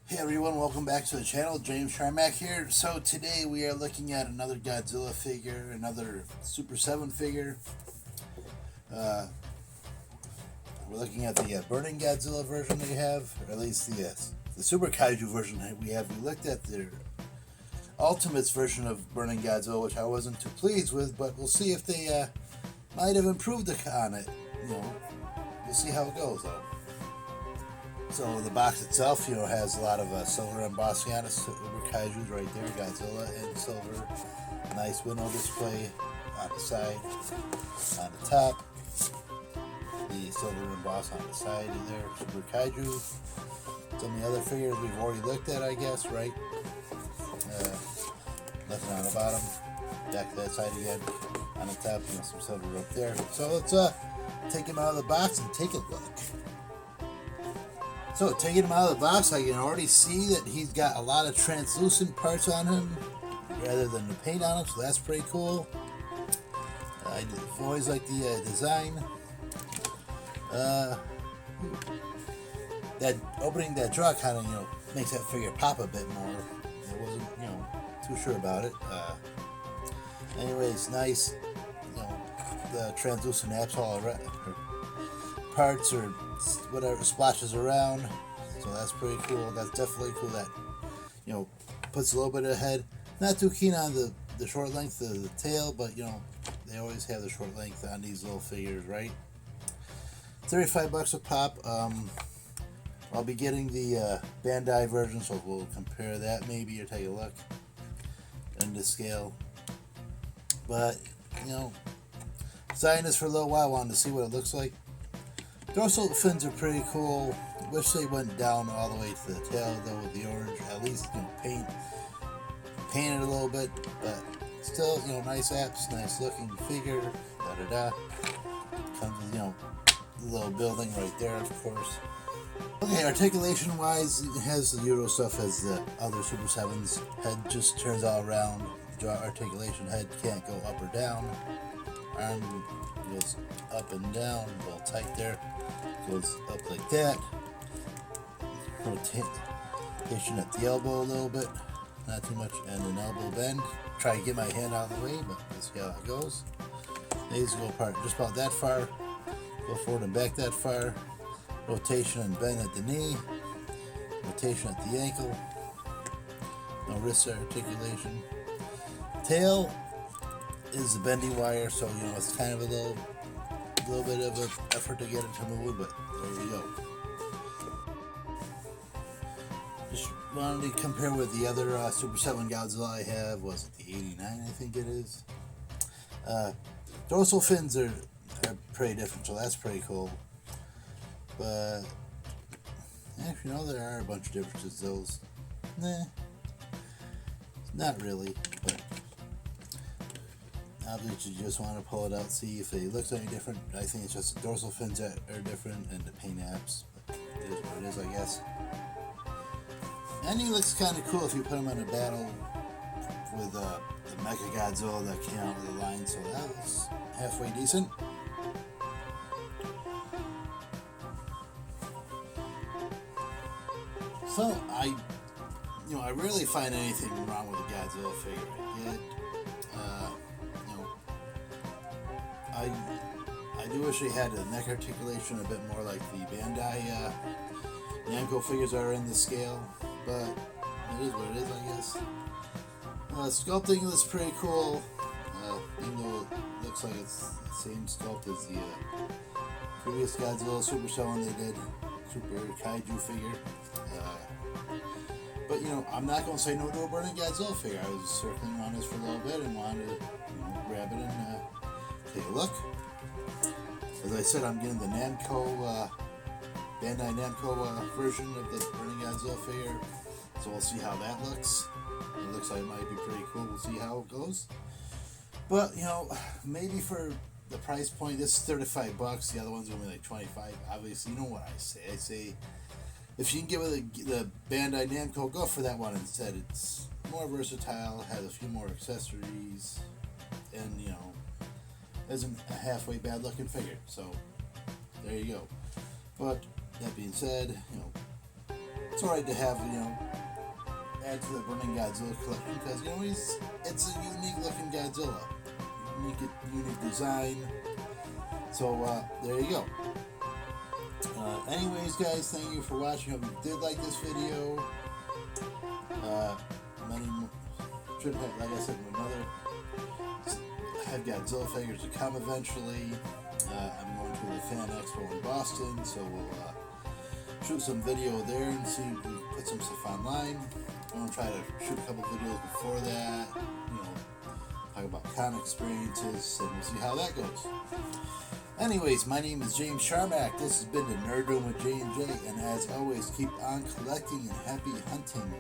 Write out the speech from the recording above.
Hey everyone, welcome back to the channel. James Sharmack here. So today we are looking at another Godzilla figure, another Super 7 figure. Uh, we're looking at the Burning Godzilla version they have, or at least the Super Kaiju version that we have. We looked at their Ultimates version of Burning Godzilla, which I wasn't too pleased with, but we'll see if they might have improved on it. We'll see how it goes though. So the box itself, has a lot of silver embossing on it. Super Kaiju's right there, Godzilla in silver. Nice window display on the side, on the top. The silver emboss on the side there, Super Kaiju. Some of the other figures we've already looked at, I guess, right? Nothing on the bottom. Back to that side again. On the top, some silver up there. So let's take him out of the box and take a look. So taking him out of the box, I can already see that he's got a lot of translucent parts on him rather than the paint on him, so that's pretty cool. I've always liked the design. That opening that draw kind of makes that figure pop a bit more. I wasn't too sure about it. Anyways, nice. The translucent apps all around, parts or whatever splashes around, so that's pretty cool. That's definitely cool. That puts a little bit ahead. Not too keen on the short length of the tail, but they always have the short length on these little figures, right? $35 a pop. I'll be getting the Bandai version, so we'll compare that maybe or take a look in the scale. But designing this for a little while, I wanted to see what it looks like. Dorsal fins are pretty cool. Wish they went down all the way to the tail though with the orange. At least paint it a little bit, but still nice apps, nice looking figure. Comes with the little building right there, of course. Okay, articulation wise, it has the usual stuff as the other Super 7s. Head just turns all around. Jaw articulation, head can't go up or down. Arm goes up and down, a little tight there. Goes up like that. Rotation at the elbow a little bit, not too much, and an elbow bend. Try to get my hand out of the way, but let's see how it goes. Knees go apart just about that far. Go forward and back that far. Rotation and bend at the knee. Rotation at the ankle. No wrist articulation. Tail is the bending wire, so it's kind of a little bit of an effort to get it to move, but there you go. Just wanted to compare with the other Super 7 Godzilla I have. Was it the 89? I think it is. Dorsal fins are pretty different, so that's pretty cool. But actually, there are a bunch of differences. Those, not really, but obviously you just want to pull it out, see if it looks any different. I think it's just the dorsal fins that are different and the paint apps. But it is what it is, I guess. And he looks kind of cool if you put him in a battle with the Mecha Godzilla that came out of the line, so that was halfway decent. So I rarely find anything wrong with a Godzilla figure. I do wish they had the neck articulation a bit more like the Bandai Namco figures are in the scale, but it is what it is, I guess. Sculpting looks pretty cool, even though it looks like it's the same sculpt as the previous Godzilla Super 7 they did, Super Kaiju figure. But I'm not going to say no to a Burning Godzilla figure. I was circling around this for a little bit and wanted to grab it and take a look. As I said, I'm getting the Namco, Bandai Namco version of the Burning Godzilla figure, so we'll see how that looks. It looks like it might be pretty cool. We'll see how it goes. But maybe for the price point, this is $35. The other one's gonna be like $25. Obviously, you know what I say. I say if you can give it the Bandai Namco, go for that one instead. It's more versatile, has a few more accessories, and isn't a halfway bad looking figure. So there you go. But that being said, it's alright to have, add to the Burning Godzilla collection because, it's a unique looking Godzilla. Unique design. So, there you go. Anyways, guys, thank you for watching. Hope you did like this video. Many more, should have, like I said, have Godzilla figures to come eventually. I'm going to the Fan Expo in Boston, so we'll shoot some video there and see if we can put some stuff online. I'm going to try to shoot a couple videos before that, talk about con experiences, and we'll see how that goes. Anyways, my name is James Sharmack. This has been the Nerd Room with J&J, and as always, keep on collecting and happy hunting.